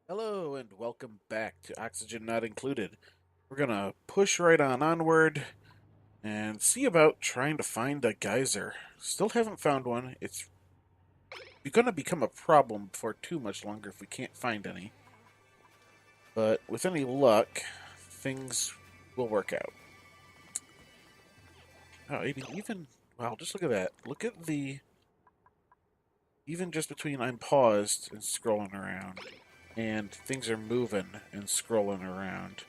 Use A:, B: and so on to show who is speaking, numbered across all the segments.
A: Hello and welcome back to Oxygen Not Included. We're gonna push right on onward and see about trying to find a geyser. Still haven't found one. It's gonna become a problem before too much longer if we can't find any. But with any luck, things will work out. Oh, even wow, just look at that. Look at the even just between I'm paused and scrolling around and things are moving and scrolling around.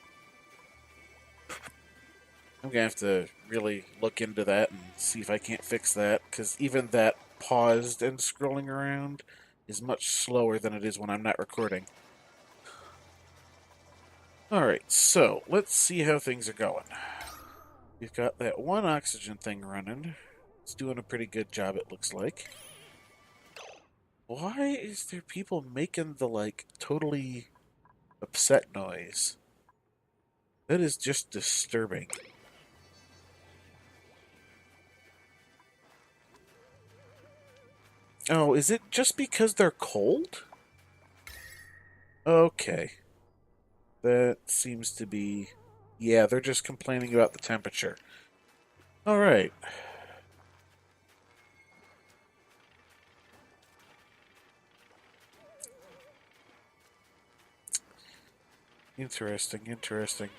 A: I'm gonna have to really look into that and see if I can't fix that, because even that paused and scrolling around is much slower than it is when I'm not recording. Alright, so let's see how things are going. We've got that one oxygen thing running. It's doing a pretty good job, it looks like. Why is there people making the, like, totally upset noise? That is just disturbing. Oh, is it just because they're cold? Okay. That seems to be... Yeah, they're just complaining about the temperature. Alright. Interesting, interesting.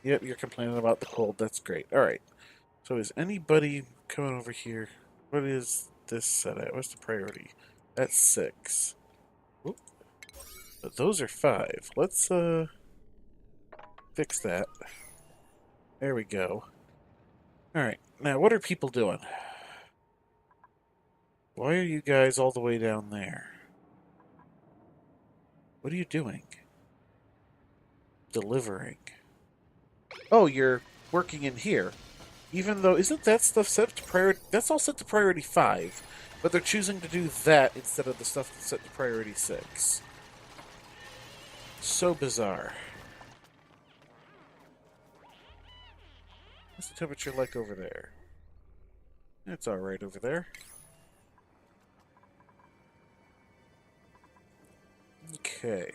A: Yep, you're complaining about the cold. That's great. Alright. So is anybody coming over here? What is this set at? What's the priority? That's 6. Oop. But those are 5. Let's, fix that. There we go. Alright. Now, what are people doing? Why are you guys all the way down there? What are you doing? Delivering. Oh, you're working in here. Even though, isn't that stuff set to priority? That's all set to priority 5. But they're choosing to do that instead of the stuff that's set to priority 6. So bizarre. What's the temperature like over there? It's alright over there. Okay.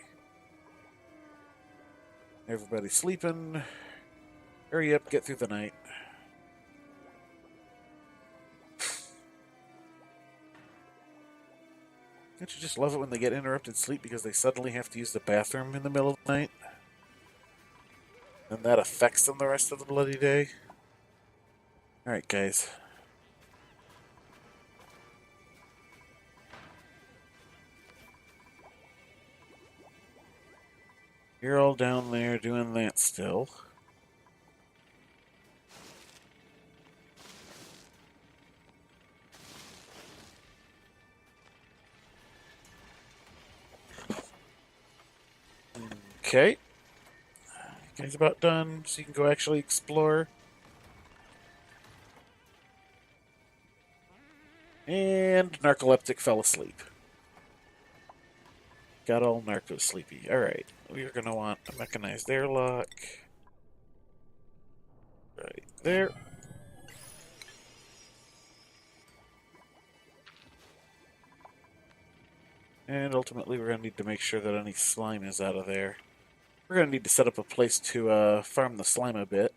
A: Everybody sleeping. Hurry up, get through the night. Don't you just love it when they get interrupted sleep because they suddenly have to use the bathroom in the middle of the night? And that affects them the rest of the bloody day? Alright, guys. You're all down there doing that still. Okay. You guys about done, so you can go actually explore. And narcoleptic fell asleep. Got all narco sleepy. Alright. We're gonna want a mechanized airlock. Right there. And ultimately we're gonna need to make sure that any slime is out of there. We're gonna need to set up a place to farm the slime a bit.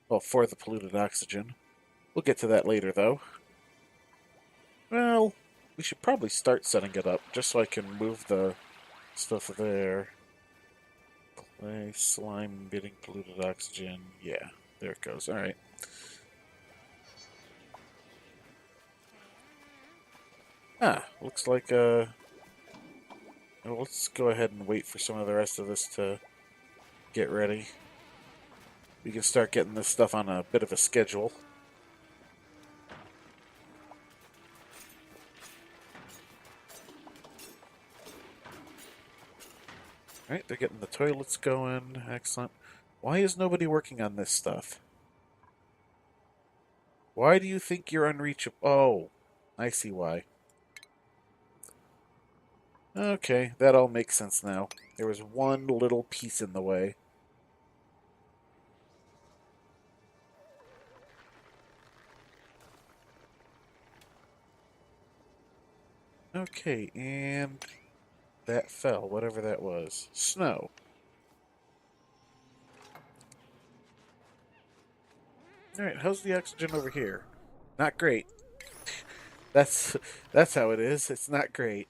A: Well, for the polluted oxygen. We'll get to that later, though. Well, we should probably start setting it up, just so I can move the stuff there. Clay, slime, emitting polluted oxygen. Yeah, there it goes. Alright. Looks like, well, let's go ahead and wait for some of the rest of this to get ready. We can start getting this stuff on a bit of a schedule. Alright, they're getting the toilets going. Excellent. Why is nobody working on this stuff? Why do you think you're unreachable? Oh, I see why. Okay, that all makes sense now. There was one little piece in the way. Okay, and that fell, whatever that was. Snow. Alright, how's the oxygen over here? Not great. That's that's how it is. It's not great.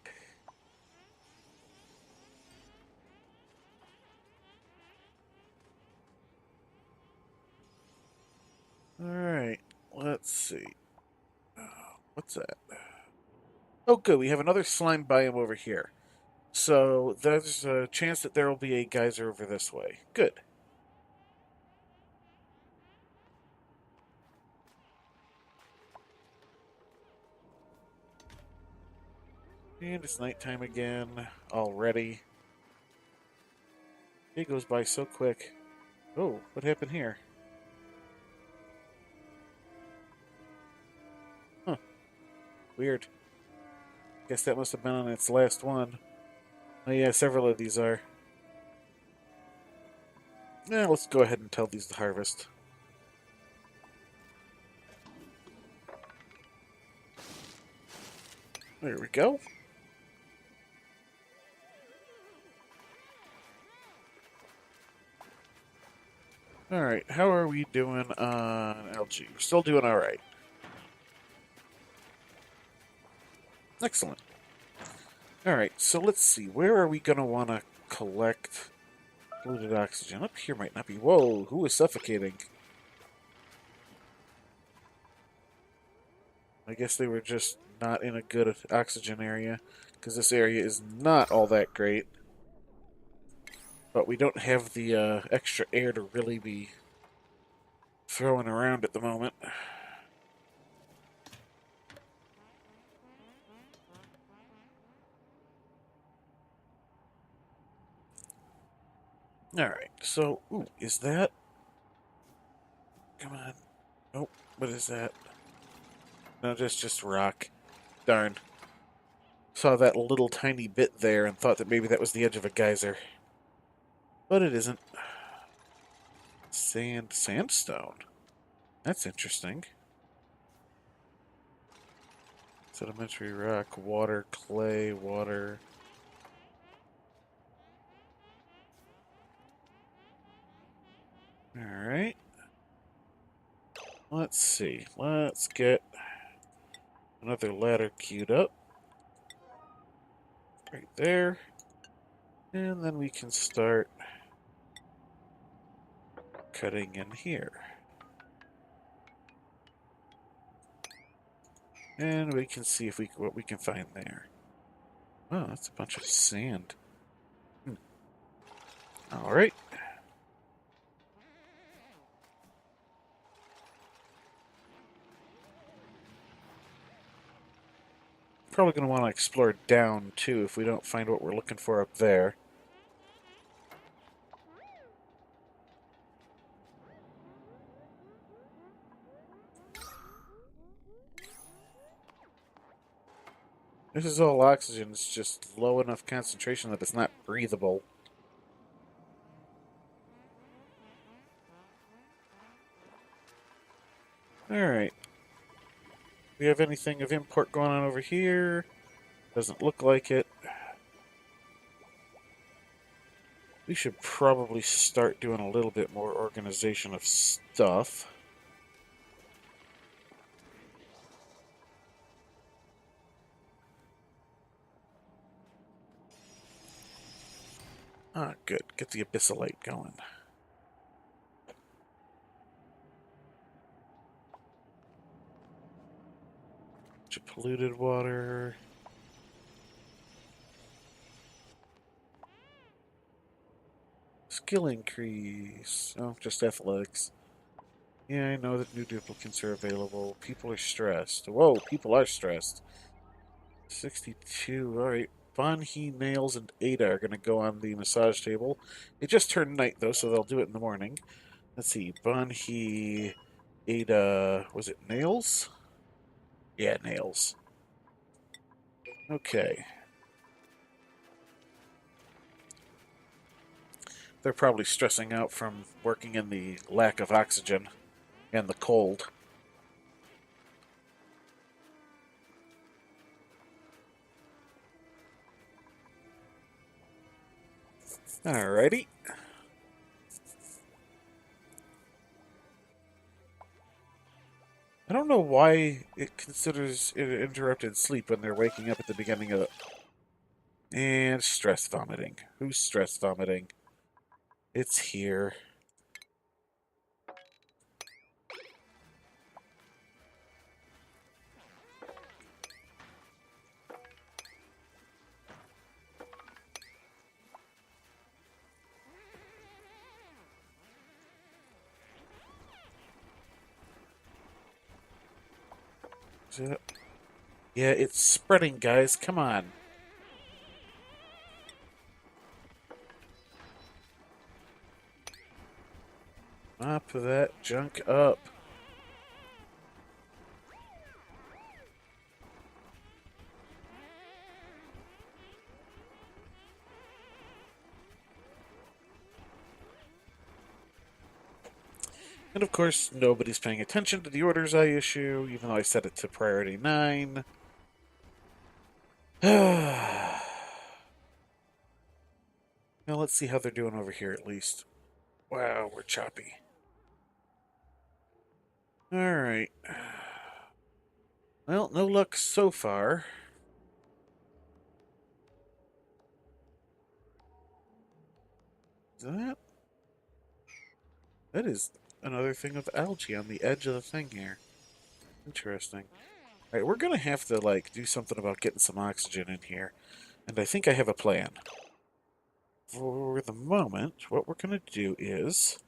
A: Alright, let's see. What's that? Oh, good. We have another slime biome over here. So there's a chance that there will be a geyser over this way. Good. And it's nighttime again already. It goes by so quick. Oh, what happened here? Huh. Weird. Guess that must have been on its last one. Oh yeah, several of these are. Yeah, let's go ahead and tell these to harvest. There we go. Alright, how are we doing on algae? We're still doing alright. Excellent. Alright, so let's see. Where are we going to want to collect polluted oxygen? Up here might not be. Whoa, who is suffocating? I guess they were just not in a good oxygen area, because this area is not all that great. But we don't have the extra air to really be throwing around at the moment. Alright, so, ooh, is that... Come on. Nope, what is that? No, just rock. Darn. Saw that little tiny bit there and thought that maybe that was the edge of a geyser. But it isn't. Sandstone. That's interesting. Sedimentary rock, water, clay, water. Alright. Let's see. Let's get another ladder queued up. Right there. And then we can start cutting in here. And we can see if what we can find there. Oh, that's a bunch of sand. Alright. Probably going to want to explore down, too, if we don't find what we're looking for up there. This is all oxygen. It's just low enough concentration that it's not breathable. Alright. We have anything of import going on over here? Doesn't look like it. We should probably start doing a little bit more organization of stuff. Ah, good. Get the abyssalite going. Polluted water. Skill increase. Oh, just athletics. Yeah, I know that new duplicates are available. People are stressed. Whoa, people are stressed. 62. Alright. Bonhee, Nails, and Ada are going to go on the massage table. It just turned night, though, so they'll do it in the morning. Let's see. Bonhee, Ada... Was it Nails? Yeah, Nails. Okay. They're probably stressing out from working in the lack of oxygen and the cold. Alrighty. I don't know why it considers it interrupted sleep when they're waking up at the beginning of it. And stress vomiting. Who's stress vomiting? It's here. Yeah, it's spreading, guys. Come on. Mop that junk up. And of course, nobody's paying attention to the orders I issue, even though I set it to priority 9. Now let's see how they're doing over here at least. Wow, we're choppy. Alright. Well, no luck so far. Is that? That is another thing of algae on the edge of the thing here. Interesting. Alright, we're gonna have to, like, do something about getting some oxygen in here. And I think I have a plan. For the moment, what we're gonna do is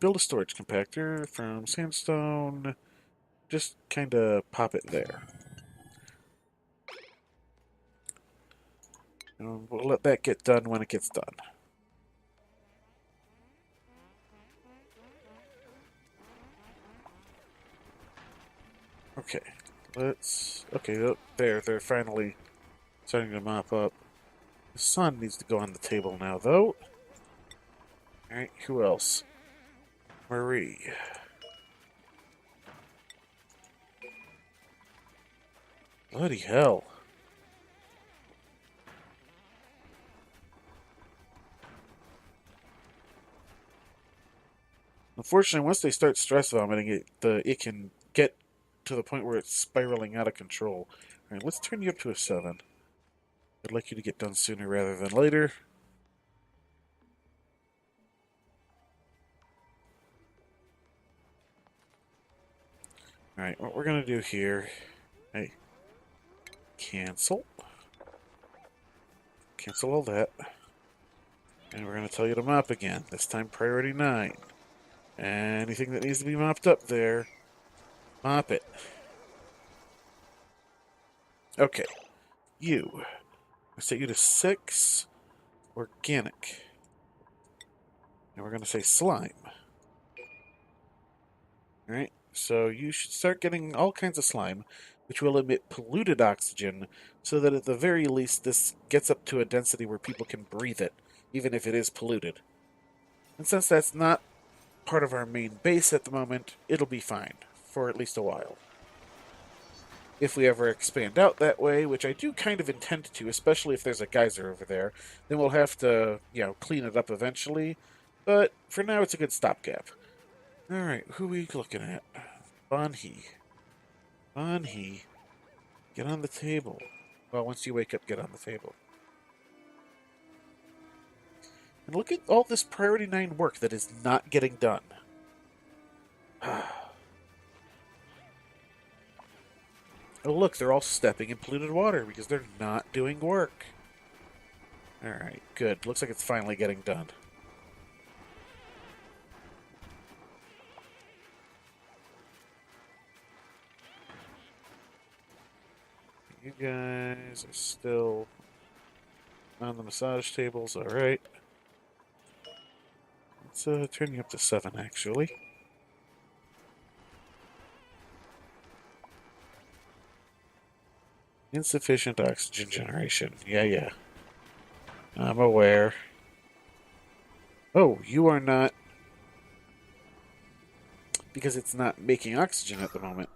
A: build a storage compactor from sandstone. Just kind of pop it there. And we'll let that get done when it gets done. Okay, let's... Okay, there, they're finally starting to mop up. The sun needs to go on the table now, though. Alright, who else? Marie. Bloody hell. Unfortunately, once they start stress vomiting, it can get to the point where it's spiraling out of control. Alright, let's turn you up to a 7. I'd like you to get done sooner rather than later. Alright, what we're going to do here... Hey. Cancel. Cancel all that. And we're going to tell you to mop again. This time priority 9. Anything that needs to be mopped up there, mop it. Okay. You. I set you to 6. Organic. And we're going to say slime. Alright, so you should start getting all kinds of slime, which will emit polluted oxygen, so that at the very least this gets up to a density where people can breathe it, even if it is polluted. And since that's not part of our main base at the moment, it'll be fine, for at least a while. If we ever expand out that way, which I do kind of intend to, especially if there's a geyser over there, then we'll have to, clean it up eventually. But for now, it's a good stopgap. Alright, who are we looking at? Banhee. Banhee. Get on the table. Well, once you wake up, get on the table. And look at all this priority 9 work that is not getting done. Oh, look, they're all stepping in polluted water because they're not doing work. Alright, good. Looks like it's finally getting done. You guys are still on the massage tables, alright. Let's turn you up to 7, actually. Insufficient oxygen generation. Yeah. I'm aware. Oh, you are not... Because it's not making oxygen at the moment.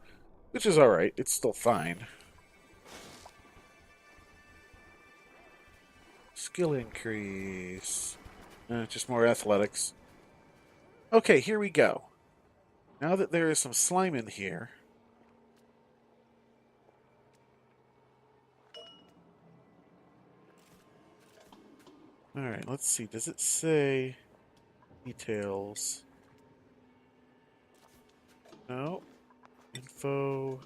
A: Which is alright. It's still fine. Skill increase. Just more athletics. Okay, here we go. Now that there is some slime in here. Alright, let's see. Does it say details? No. Info.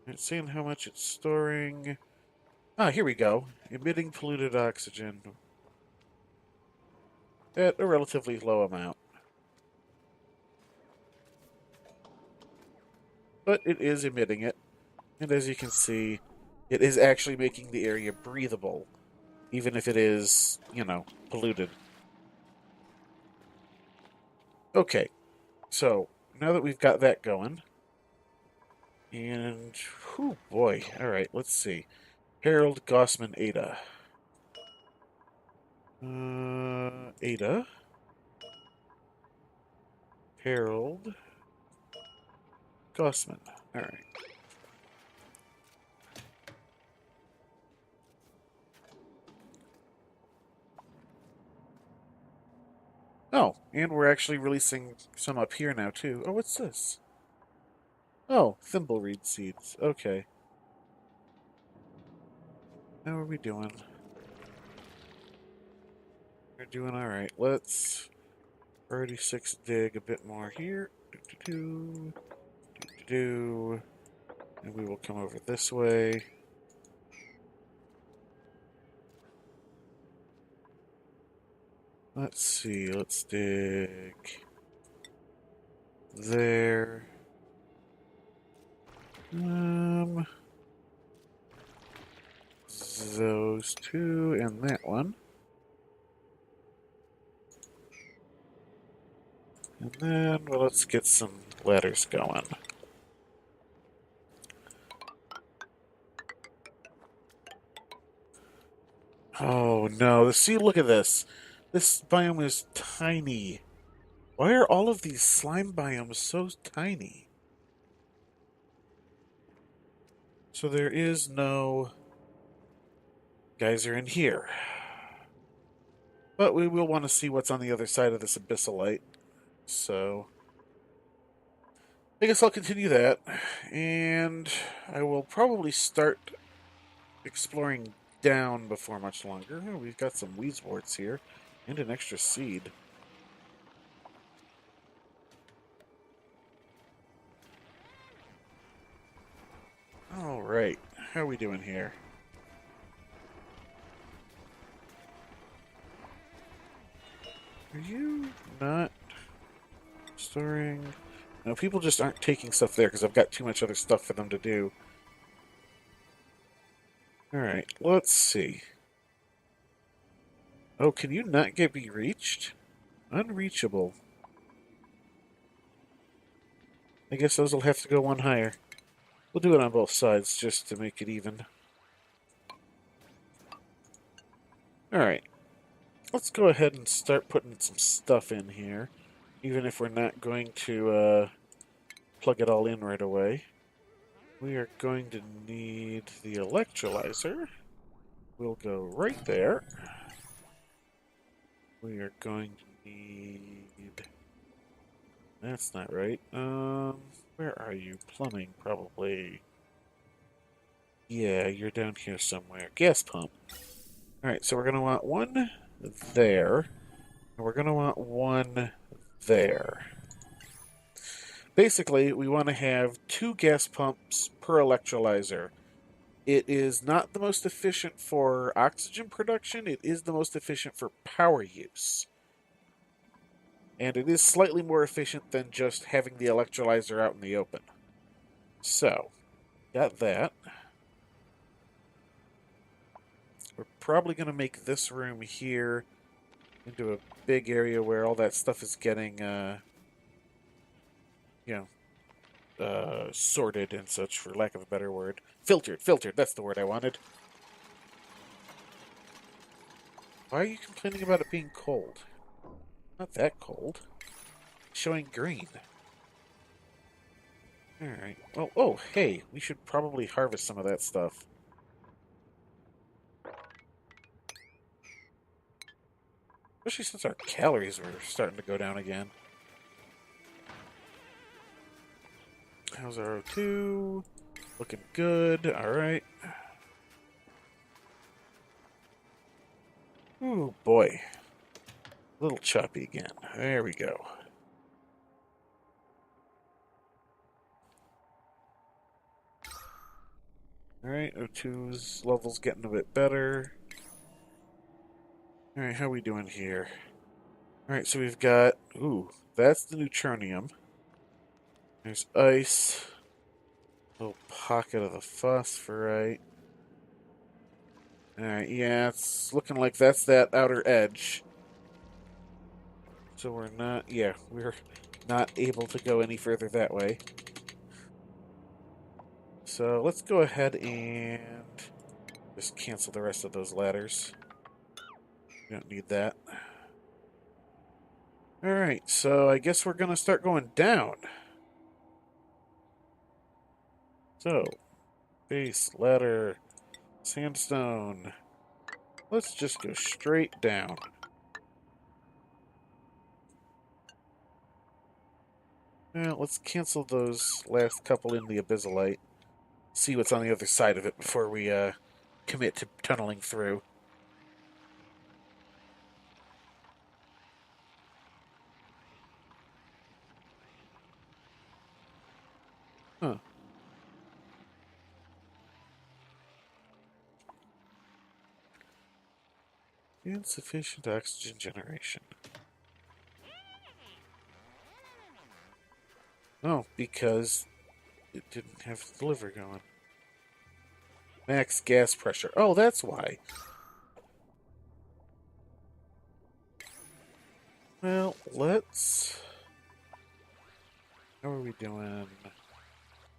A: It's saying how much it's storing. Ah, here we go. Emitting polluted oxygen at a relatively low amount. But it is emitting it. And as you can see, it is actually making the area breathable, even if it is, polluted. Okay, so now that we've got that going, and, oh boy, alright, let's see. Harold Gossman Ada. Ada. Harold Gossman. Alright. Oh, and we're actually releasing some up here now, too. Oh, what's this? Oh, thimbleweed seeds. Okay. How are we doing? We're doing alright. Let's 36 dig a bit more here. And we will come over this way. Let's see, let's dig there. Those two and that one. And then, well, let's get some ladders going. Oh no, see, look at this. This biome is tiny. Why are all of these slime biomes so tiny? So there is no geyser in here. But we will want to see what's on the other side of this abyssalite. So I guess I'll continue that. And I will probably start exploring down before much longer. Oh, we've got some wheezeworts here. And an extra seed. Alright. How are we doing here? Are you not storing? No, people just aren't taking stuff there because I've got too much other stuff for them to do. Alright, let's see. Oh, can you not be reached? Unreachable. I guess those will have to go one higher. We'll do it on both sides just to make it even. Alright. Let's go ahead and start putting some stuff in here. Even if we're not going to plug it all in right away. We are going to need the electrolyzer. We'll go right there. We are going to need... That's not right. Where are you? Plumbing, probably. Yeah, you're down here somewhere. Gas pump. Alright, so we're going to want one there. And we're going to want one there. Basically, we want to have 2 gas pumps per electrolyzer. It is not the most efficient for oxygen production. It is the most efficient for power use. And it is slightly more efficient than just having the electrolyzer out in the open. So, got that. We're probably going to make this room here into a big area where all that stuff is getting, sorted and such, for lack of a better word. Filtered, that's the word I wanted. Why are you complaining about it being cold? Not that cold. It's showing green. Alright. Oh, hey, we should probably harvest some of that stuff. Especially since our calories were starting to go down again. How's our O2? Looking good. Alright. Ooh, boy. A little choppy again. There we go. Alright, O2's level's getting a bit better. Alright, how we doing here? Alright, so we've got... Ooh, that's the neutronium. There's ice. Little pocket of the phosphorite. Alright, yeah, it's looking like that's that outer edge. So we're not able to go any further that way. So let's go ahead and just cancel the rest of those ladders. We don't need that. Alright, so I guess we're going to start going down. So, base, ladder, sandstone. Let's just go straight down. Well, let's cancel those last couple in the abyssalite. See what's on the other side of it before we commit to tunneling through. Huh. Insufficient oxygen generation. Oh, because it didn't have the liver going. Max gas pressure. Oh, that's why. Well, let's... How are we doing?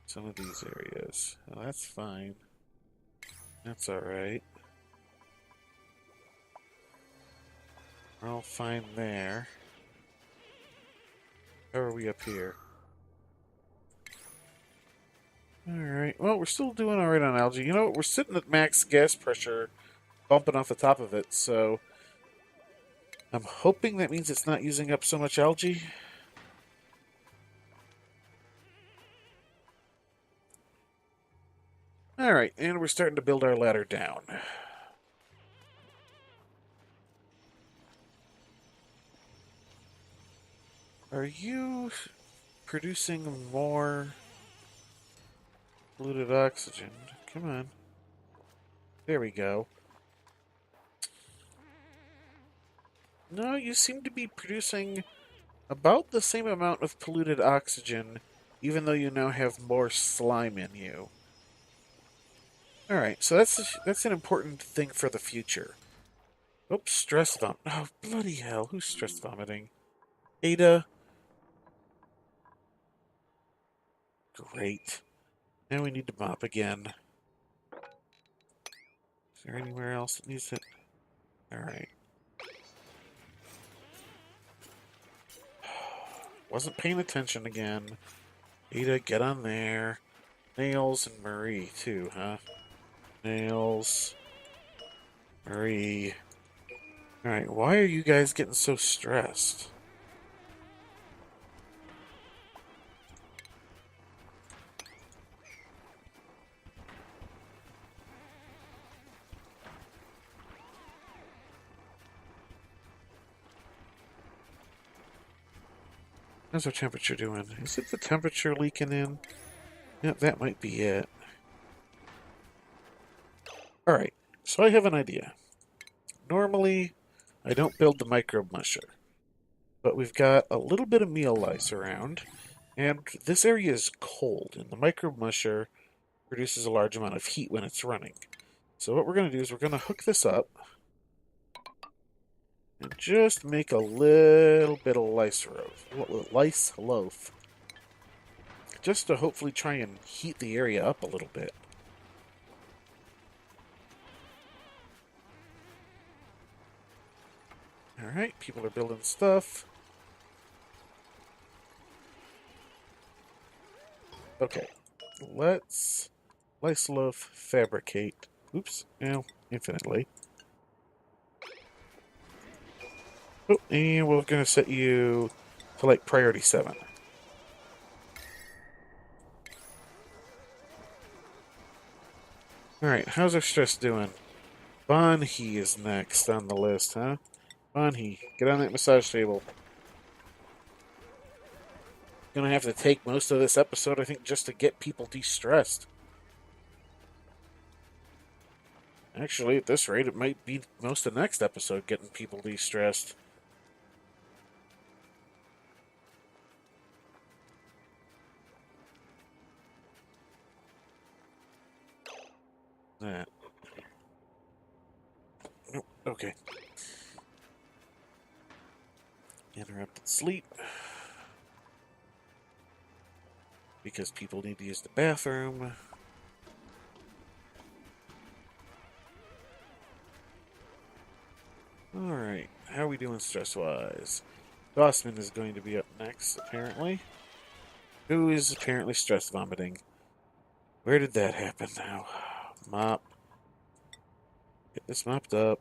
A: Some of these areas. Oh, that's fine. That's alright. We're all fine there. How are we up here? Alright, well, we're still doing alright on algae. You know what? We're sitting at max gas pressure, bumping off the top of it, so... I'm hoping that means it's not using up so much algae. Alright, and we're starting to build our ladder down. Are you producing more polluted oxygen? Come on. There we go. No, you seem to be producing about the same amount of polluted oxygen, even though you now have more slime in you. Alright, so that's an important thing for the future. Oops, stress vomit. Oh, bloody hell, who's stress vomiting? Ada. Great. Now we need to mop again. Is there anywhere else that needs it? Alright. Wasn't paying attention again. Ada, get on there. Nails and Marie, too, huh? Nails. Marie. Alright, why are you guys getting so stressed? How's our temperature doing? Is it the temperature leaking in? Yep, that might be it. Alright, so I have an idea. Normally, I don't build the microbe musher, but we've got a little bit of meal lice around, and this area is cold, and the microbe musher produces a large amount of heat when it's running. So what we're going to do is we're going to hook this up and just make a little bit of lice loaf. Just to hopefully try and heat the area up a little bit. Alright, people are building stuff. Okay, let's lice loaf fabricate. Oops, infinitely. Oh, and we're going to set you to like priority 7. Alright, how's our stress doing? Banhee is next on the list, huh? Banhee, get on that massage table. Gonna have to take most of this episode, I think, just to get people de-stressed. Actually, at this rate, it might be most of the next episode getting people de-stressed. That. Nope, okay. Interrupted sleep. Because people need to use the bathroom. Alright, how are we doing stress-wise? Dossman is going to be up next, apparently. Who is apparently stress vomiting? Where did that happen now? Mop. Get this mopped up.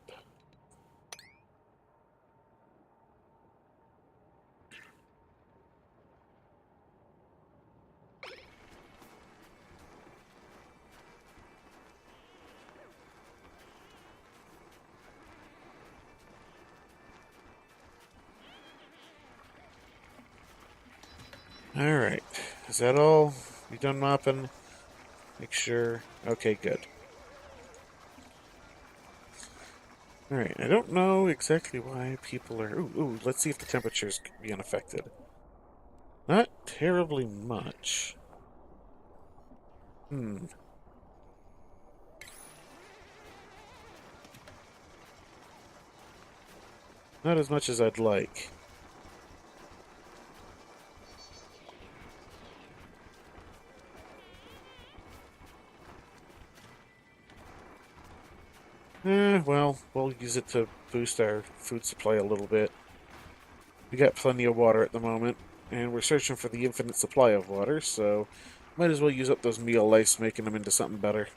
A: Alright. Is that all? You done mopping? Make sure. Okay, good. Alright, I don't know exactly why people are... Ooh, let's see if the temperature's being affected. Not terribly much. Not as much as I'd like. Well, we'll use it to boost our food supply a little bit. We got plenty of water at the moment, and we're searching for the infinite supply of water, so might as well use up those meal lice, making them into something better.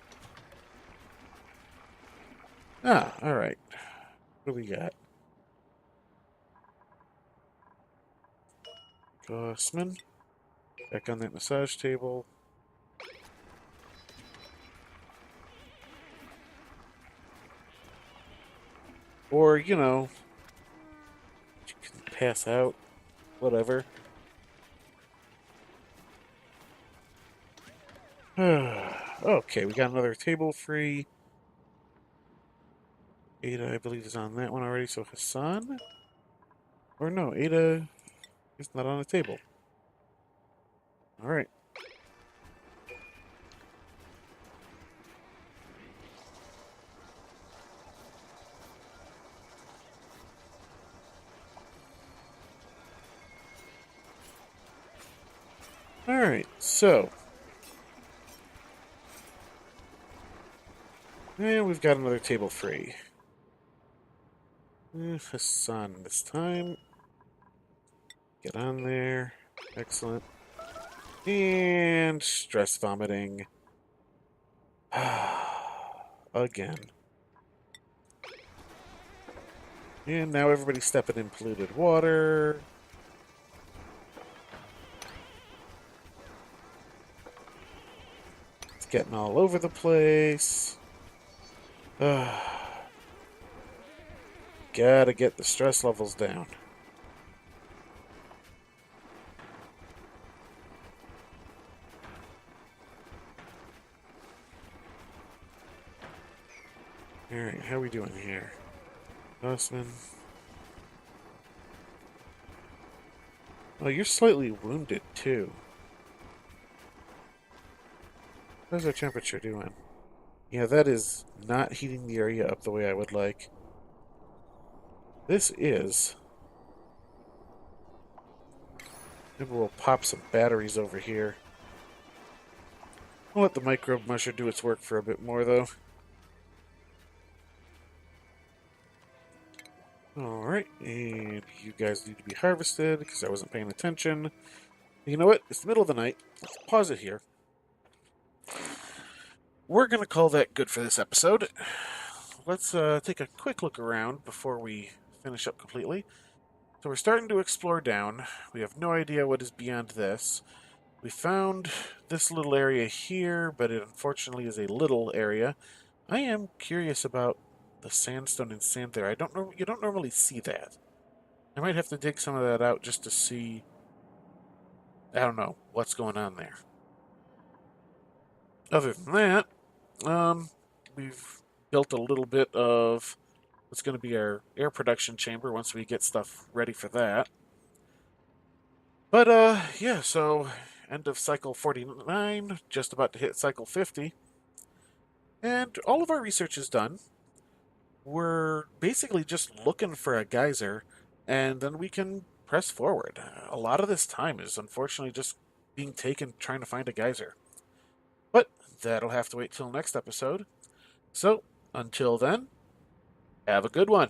A: Ah, alright. What do we got? Gossman. Back on that massage table. Or, you know, you can pass out. Whatever. Okay, we got another table free. Ada, I believe, is on that one already, so Hassan? Or no, Ada is not on the table. Alright. Alright, so. And we've got another table free. Hassan this time. Get on there. Excellent. And stress vomiting. Again. And now everybody's stepping in polluted water. It's getting all over the place. Gotta get the stress levels down. Alright, how are we doing here? Osman. Oh, you're slightly wounded, too. How's our temperature doing? Yeah, that is not heating the area up the way I would like. This is... Maybe we'll pop some batteries over here. We'll let the microbe musher do its work for a bit more, though. Alright, and you guys need to be harvested, because I wasn't paying attention. You know what? It's the middle of the night. Let's pause it here. We're going to call that good for this episode. Let's take a quick look around before we finish up completely. So we're starting to explore down. We have no idea what is beyond this. We found this little area here, but it unfortunately is a little area. I am curious about the sandstone and sand there. I don't know. You don't normally see that. I might have to dig some of that out just to see. I don't know what's going on there. Other than that, we've built a little bit of what's going to be our air production chamber once we get stuff ready for that. But yeah. So end of cycle 49, just about to hit cycle 50, and all of our research is done. We're basically just looking for a geyser, and then we can press forward. A lot of this time is unfortunately just being taken trying to find a geyser. But that'll have to wait till next episode. So, until then, have a good one.